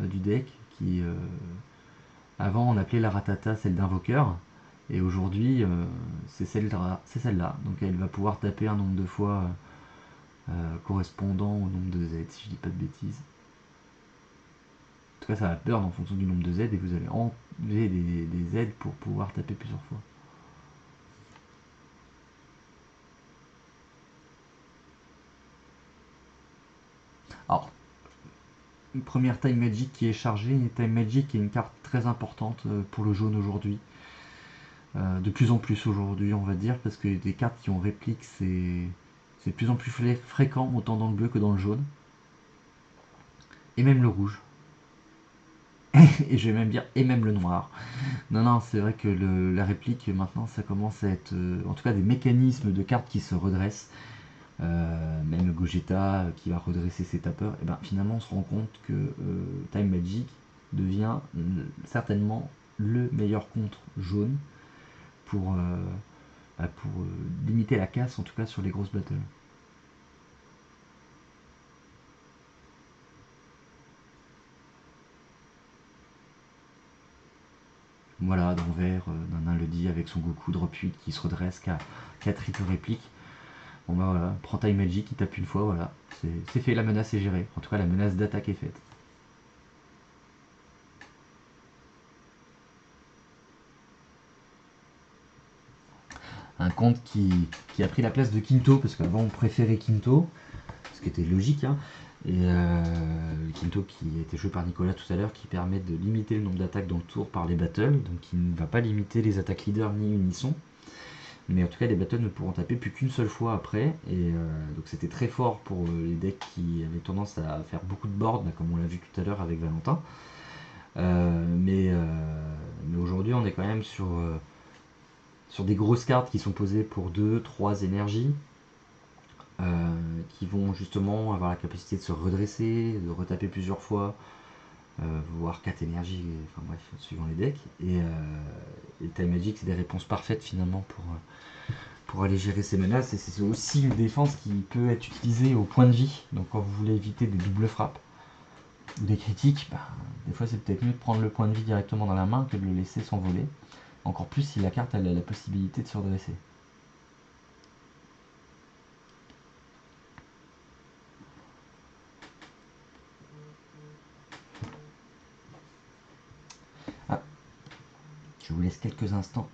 du deck qui, avant on appelait la ratata celle d'invoqueur, et aujourd'hui c'est celle-là. Donc elle va pouvoir taper un nombre de fois correspondant au nombre de Z, si je dis pas de bêtises. En tout cas, ça va burn en fonction du nombre de Z et vous allez enlever des Z pour pouvoir taper plusieurs fois. Alors, une première Time Magic qui est chargée, une Time Magic est une carte très importante pour le jaune aujourd'hui. De plus en plus aujourd'hui, on va dire, parce que des cartes qui ont réplique, c'est de plus en plus fréquent, autant dans le bleu que dans le jaune. Et même le rouge. Et je vais même dire, et même le noir. Non, non, c'est vrai que la réplique, maintenant, ça commence à être, en tout cas, des mécanismes de cartes qui se redressent. Même Gogeta qui va redresser ses tapeurs. Et ben finalement, on se rend compte que Time Magic devient certainement le meilleur contre jaune pour, limiter la casse, en tout cas sur les grosses battles. Voilà, dans vert, Nanin le dit avec son Goku drop 8 qui se redresse, qui a triple réplique. Bon bah voilà, prends Time Magic, il tape une fois, voilà, c'est fait, la menace est gérée. En tout cas, la menace d'attaque est faite. Un compte qui a pris la place de Quinto, parce qu'avant on préférait Quinto, ce qui était logique, hein. Et Quinto qui a été joué par Nicolas tout à l'heure, qui permet de limiter le nombre d'attaques dans le tour par les battles, donc qui ne va pas limiter les attaques leader ni unisson. Mais en tout cas, les battles ne pourront taper plus qu'une seule fois après, et donc c'était très fort pour les decks qui avaient tendance à faire beaucoup de board, comme on l'a vu tout à l'heure avec Valentin. Mais aujourd'hui, on est quand même sur des grosses cartes qui sont posées pour 2-3 énergies, qui vont justement avoir la capacité de se redresser, de retaper plusieurs fois, voire 4 énergies, enfin bref, suivant les decks. Et Time Magic, c'est des réponses parfaites finalement pour aller gérer ces menaces. Et c'est aussi une défense qui peut être utilisée au point de vie. Donc quand vous voulez éviter des doubles frappes ou des critiques, bah, des fois c'est peut-être mieux de prendre le point de vie directement dans la main que de le laisser s'envoler. Encore plus si la carte elle a la possibilité de se redresser. Ah, je vous laisse quelques instants.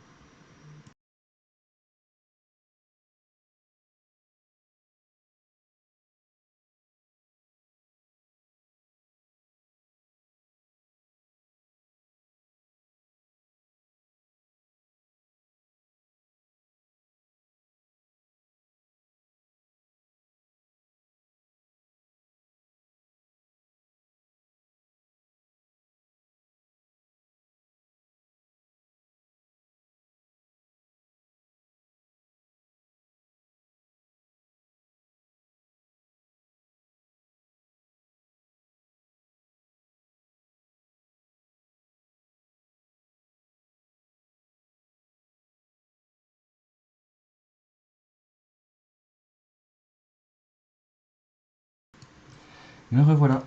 Me revoilà.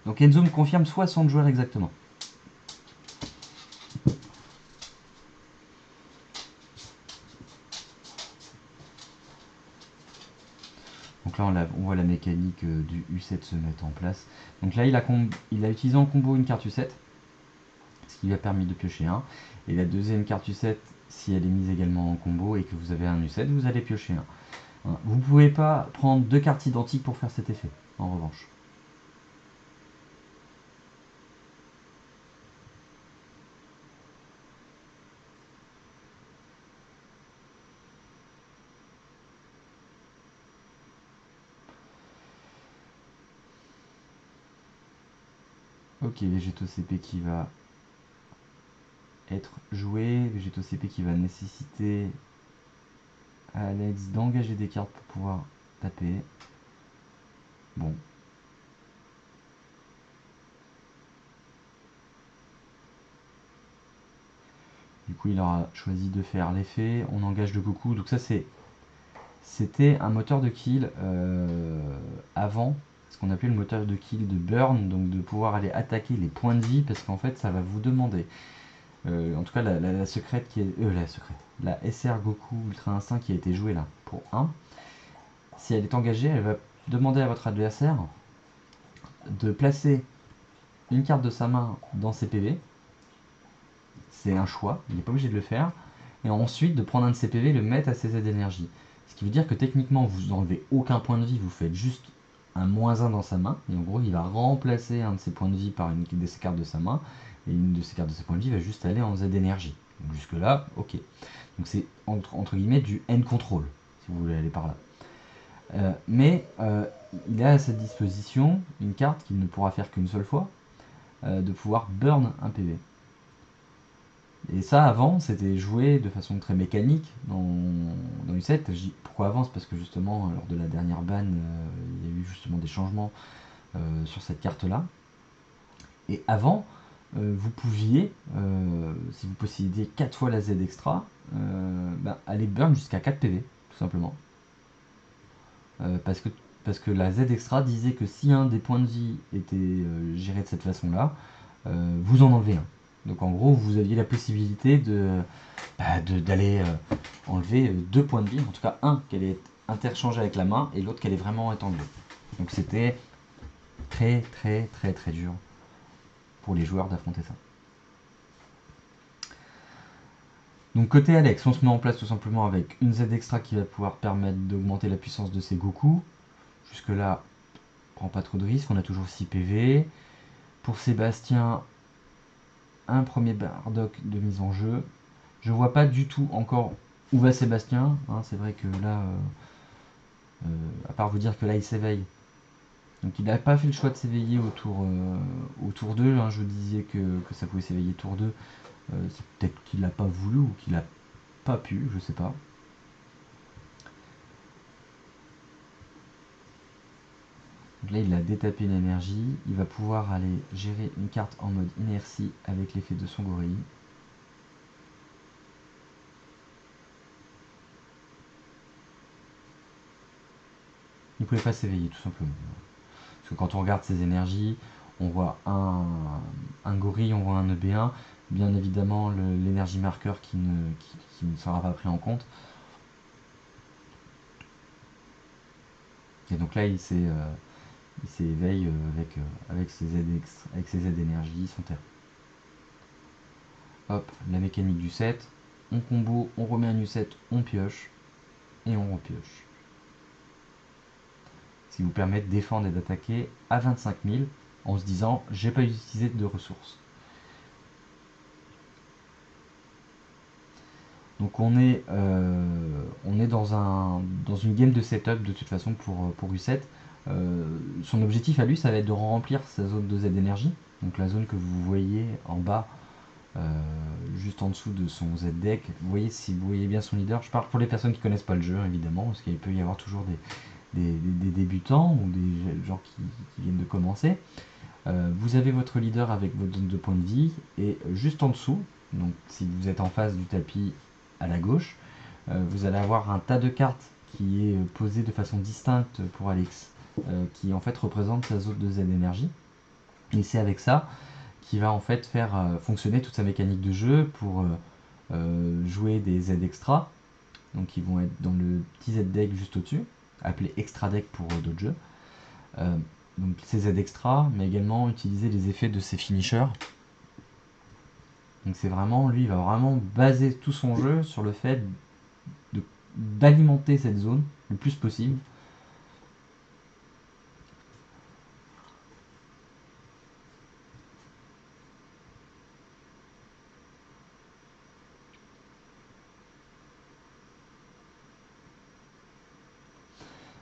Donc Enzo me confirme 60 joueurs exactement. Donc là on voit la mécanique du U7 se mettre en place. Donc là il a utilisé en combo une carte U7, ce qui lui a permis de piocher un. Et la deuxième carte U7, si elle est mise également en combo et que vous avez un U7, vous allez piocher un. Vous ne pouvez pas prendre deux cartes identiques pour faire cet effet, en revanche. Ok, Végéto CP qui va être joué. Végéto CP qui va nécessiter à Alex d'engager des cartes pour pouvoir taper. Bon. Du coup, il aura choisi de faire l'effet. On engage le Goku. Donc ça, c'était un moteur de kill avant ce qu'on appelait le moteur de kill de burn, donc de pouvoir aller attaquer les points de vie, parce qu'en fait ça va vous demander, en tout cas la secrète qui est, la SR Goku Ultra Instinct qui a été jouée là pour 1, si elle est engagée, elle va demander à votre adversaire de placer une carte de sa main dans ses PV. C'est un choix, il n'est pas obligé de le faire. Et ensuite de prendre un de ses PV et le mettre à ses Z d'énergie. Ce qui veut dire que techniquement vous n'enlevez aucun point de vie, vous faites juste un -1 dans sa main. Et en gros il va remplacer un de ses points de vie par une de ses cartes de sa main. Et une de ses cartes de ses points de vie va juste aller en Z d'énergie. Donc jusque là, ok. Donc c'est entre guillemets du end control, si vous voulez aller par là. Mais il a à sa disposition une carte qu'il ne pourra faire qu'une seule fois, de pouvoir burn un PV. Et ça, avant, c'était joué de façon très mécanique dans U7. Je dis pourquoi avant, c'est parce que justement, lors de la dernière ban, il y a eu justement des changements sur cette carte-là. Et avant, vous pouviez, si vous possédiez 4 fois la Z extra, aller burn jusqu'à 4 PV, tout simplement. Parce que la Z extra disait que si un des points de vie était géré de cette façon-là, vous en enlevez un. Donc en gros, vous aviez la possibilité d'aller enlever 2 points de vie, en tout cas un qui allait être interchangé avec la main et l'autre qui allait vraiment être enlevé. Donc c'était très très très très dur pour les joueurs d'affronter ça. Donc côté Alex, on se met en place tout simplement avec une Z extra qui va pouvoir permettre d'augmenter la puissance de ses Goku. Jusque là, on prend pas trop de risques, on a toujours 6 PV. Pour Sébastien, un premier Bardock de mise en jeu. Je vois pas du tout encore où va Sébastien. Hein, c'est vrai que là, à part vous dire que là il s'éveille. Donc il n'a pas fait le choix de s'éveiller au tour 2. Hein, je vous disais que ça pouvait s'éveiller tour 2. C'est peut-être qu'il n'a pas voulu ou qu'il n'a pas pu, je sais pas. Donc là il a détapé l'énergie. Il va pouvoir aller gérer une carte en mode inertie avec l'effet de son gorille. Il ne pouvait pas s'éveiller tout simplement. Parce que quand on regarde ses énergies, on voit un gorille, on voit un EB1, bien évidemment l'énergie marqueur qui ne sera pas pris en compte. Et donc là il s'éveille avec ses Z d'énergie, son terre. Hop, la mécanique du 7, on combo, on remet un U7, on pioche, et on repioche. Ce qui vous permet de défendre et d'attaquer à 25 000 en se disant j'ai pas utilisé de ressources. Donc on est dans une game de setup de toute façon pour U7. Son objectif à lui, ça va être de remplir sa zone de Z d'énergie, donc la zone que vous voyez en bas, juste en dessous de son Z deck. Vous voyez, si vous voyez bien son leader, je parle pour les personnes qui connaissent pas le jeu évidemment, parce qu'il peut y avoir toujours des débutants ou des gens qui viennent de commencer. Vous avez votre leader avec votre zone de points de vie, et juste en dessous, donc si vous êtes en face du tapis à la gauche, vous allez avoir un tas de cartes qui est posé de façon distincte pour Alex, qui en fait représente sa zone de Z énergie. Et c'est avec ça qu'il va en fait faire fonctionner toute sa mécanique de jeu pour jouer des Z extra, donc qui vont être dans le petit Z deck juste au-dessus, appelé extra deck pour d'autres jeux. Donc ces Z extra, mais également utiliser les effets de ses finishers. Donc c'est vraiment, lui il va vraiment baser tout son jeu sur le fait d'alimenter cette zone le plus possible.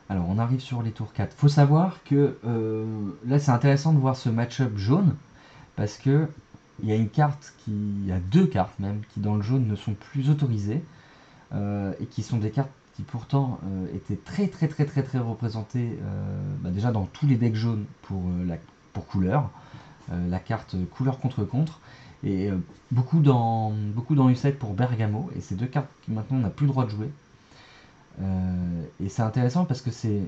Alors on arrive sur les tours 4. Faut savoir que là c'est intéressant de voir ce match-up jaune, parce que il y a deux cartes même qui dans le jaune ne sont plus autorisées, et qui sont des cartes qui pourtant étaient très représentées déjà dans tous les decks jaunes pour couleur, la carte couleur contre contre, et beaucoup dans U7 pour Bergamo, et ces deux cartes qui maintenant on n'a plus le droit de jouer. Et c'est intéressant parce que c'est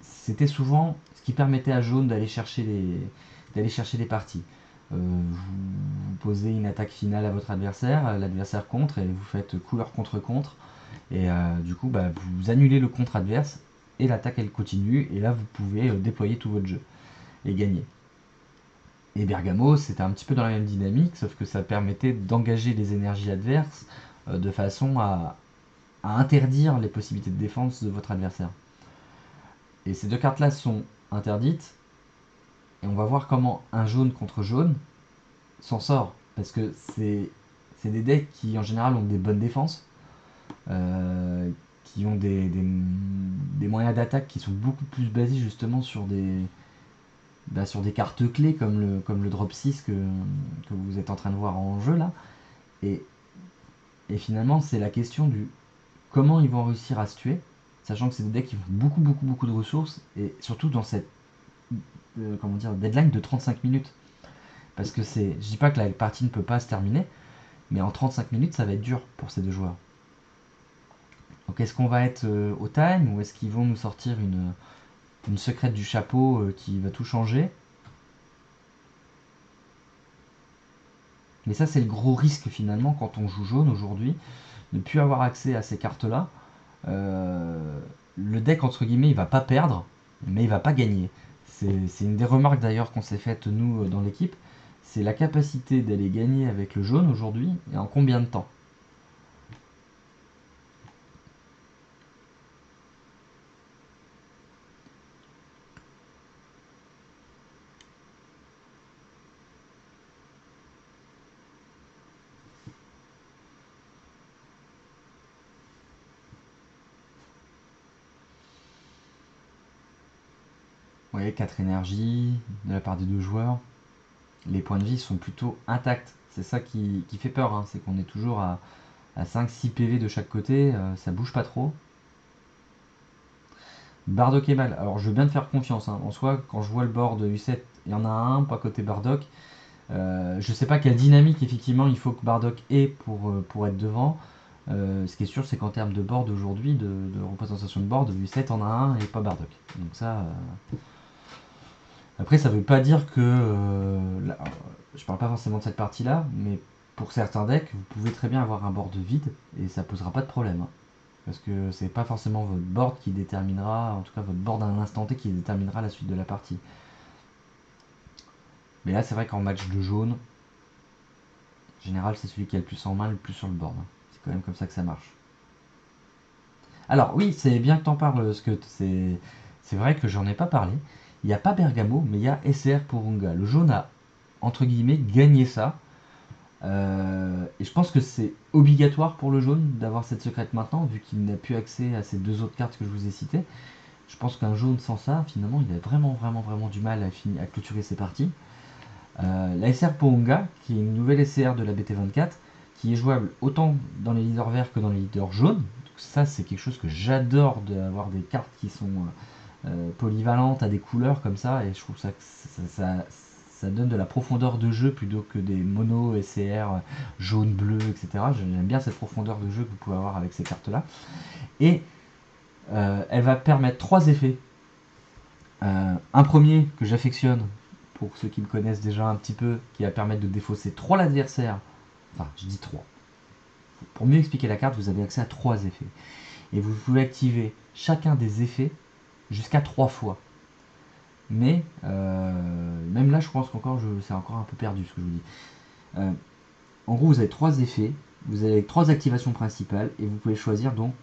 c'était souvent ce qui permettait à jaune d'aller chercher les parties. Vous posez une attaque finale à votre adversaire, l'adversaire contre, et vous faites couleur contre contre, et du coup bah, vous annulez le contre adverse, et l'attaque elle continue, et là vous pouvez déployer tout votre jeu, et gagner. Et Bergamo, c'était un petit peu dans la même dynamique, sauf que ça permettait d'engager les énergies adverses de façon à interdire les possibilités de défense de votre adversaire. Et ces deux cartes-là sont interdites, et on va voir comment un jaune contre jaune s'en sort. Parce que c'est des decks qui en général ont des bonnes défenses, qui ont des moyens d'attaque qui sont beaucoup plus basés justement sur des cartes clés comme le drop 6 que vous êtes en train de voir en jeu là. Et, et finalement c'est la question du comment ils vont réussir à se tuer, sachant que c'est des decks qui font beaucoup de ressources, et surtout dans cette comment dire, deadline de 35 minutes. Parce que je dis pas que la partie ne peut pas se terminer, mais en 35 minutes ça va être dur pour ces deux joueurs. Donc est-ce qu'on va être au time, ou est-ce qu'ils vont nous sortir une secrète du chapeau qui va tout changer? Mais ça c'est le gros risque finalement quand on joue jaune aujourd'hui, ne plus avoir accès à ces cartes là. Le deck entre guillemets il va pas perdre, mais il va pas gagner. C'est une des remarques d'ailleurs qu'on s'est faite nous dans l'équipe, c'est la capacité d'aller gagner avec le jaune aujourd'hui, et en combien de temps. Vous voyez, 4 énergies de la part des deux joueurs. Les points de vie sont plutôt intacts. C'est ça qui fait peur, hein. C'est qu'on est toujours à 5-6 PV de chaque côté, ça bouge pas trop. Bardock est mal. Alors je veux bien te faire confiance, hein. En soi, quand je vois le board U7, il y en a un, pas côté Bardock. Je sais pas quelle dynamique effectivement il faut que Bardock ait pour être devant. Ce qui est sûr, c'est qu'en termes de board aujourd'hui, de représentation de board, U7 en a un et pas Bardock. Donc ça. Après, ça veut pas dire que. Je parle pas forcément de cette partie-là, mais pour certains decks, vous pouvez très bien avoir un board vide et ça posera pas de problème, hein. Parce que c'est pas forcément votre board qui déterminera, en tout cas votre board à un instant T qui déterminera la suite de la partie. Mais là, c'est vrai qu'en match de jaune, en général, c'est celui qui a le plus en main, le plus sur le board, hein. C'est quand même comme ça que ça marche. Alors, oui, c'est bien que t'en parles, Scott. C'est vrai que j'en ai pas parlé. Il n'y a pas Bergamo, mais il y a SR pour Unga. Le jaune a, entre guillemets, gagné ça. Et je pense que c'est obligatoire pour le jaune d'avoir cette secrète maintenant, vu qu'il n'a plus accès à ces deux autres cartes que je vous ai citées. Je pense qu'un jaune sans ça, finalement, il a vraiment du mal à clôturer ses parties. La SR Pohunga, qui est une nouvelle SR de la BT24, qui est jouable autant dans les leaders verts que dans les leaders jaunes. Donc ça, c'est quelque chose que j'adore, d'avoir des cartes qui sont polyvalentes à des couleurs comme ça, et je trouve ça donne de la profondeur de jeu plutôt que des mono SCR jaune, bleu, etc. J'aime bien cette profondeur de jeu que vous pouvez avoir avec ces cartes-là. Et elle va permettre trois effets. Un premier que j'affectionne, pour ceux qui me connaissent déjà un petit peu, qui va permettre de défausser 3 l'adversaire. Enfin, je dis 3. Pour mieux expliquer la carte, vous avez accès à 3 effets. Et vous pouvez activer chacun des effets jusqu'à 3 fois. Mais, même là, je pense qu'encore, c'est encore un peu perdu ce que je vous dis. En gros, vous avez 3 effets, vous avez 3 activations principales, et vous pouvez choisir donc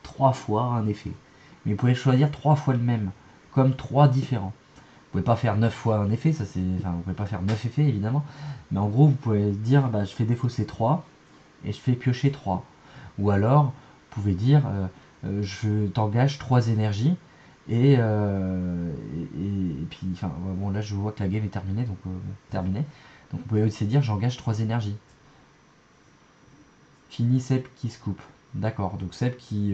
3 fois un effet. Mais vous pouvez choisir 3 fois le même, comme 3 différents. Vous pouvez pas faire 9 fois un effet, ça c'est. Enfin, vous pouvez pas faire 9 effets évidemment. Mais en gros, vous pouvez dire bah, je fais défausser 3 et je fais piocher 3. Ou alors, vous pouvez dire je t'engage 3 énergies et puis enfin bon là je vois que la game est terminée donc terminé. Donc vous pouvez aussi dire j'engage 3 énergies. Fini Seb qui se coupe. D'accord, donc Seb qui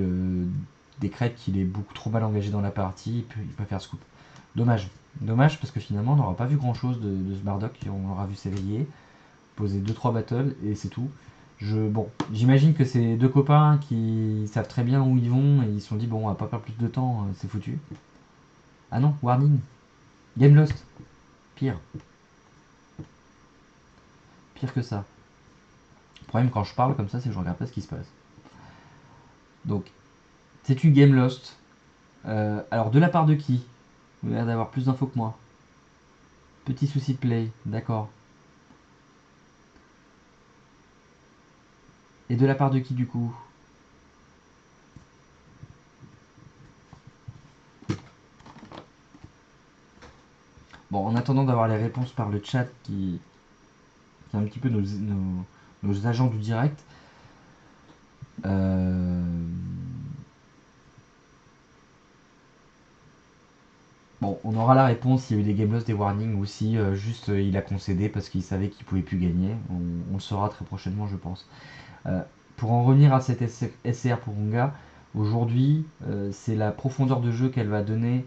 décrète qu'il est beaucoup trop mal engagé dans la partie, il peut faire scoop. Dommage. Dommage parce que finalement on n'aura pas vu grand chose de ce Bardock, on aura vu s'éveiller, poser 2-3 battles et c'est tout. Bon, j'imagine que c'est deux copains qui savent très bien où ils vont et ils se sont dit bon on va pas perdre plus de temps, c'est foutu. Ah non, warning. Game lost. Pire. Pire que ça. Le problème quand je parle comme ça, c'est que je regarde pas ce qui se passe. Donc, c'est une game lost. Alors, de la part de qui? Vous avez l'air d'avoir plus d'infos que moi. Petit souci de play, d'accord. Et de la part de qui du coup? Bon, en attendant d'avoir les réponses par le chat qui est un petit peu nos agents du direct, bon, on aura la réponse s'il y a eu des game loss, des warnings ou si juste il a concédé parce qu'il savait qu'il pouvait plus gagner. On le saura très prochainement, je pense. Euh, pour en revenir à cette SR pour Honga, aujourd'hui, c'est la profondeur de jeu qu'elle va donner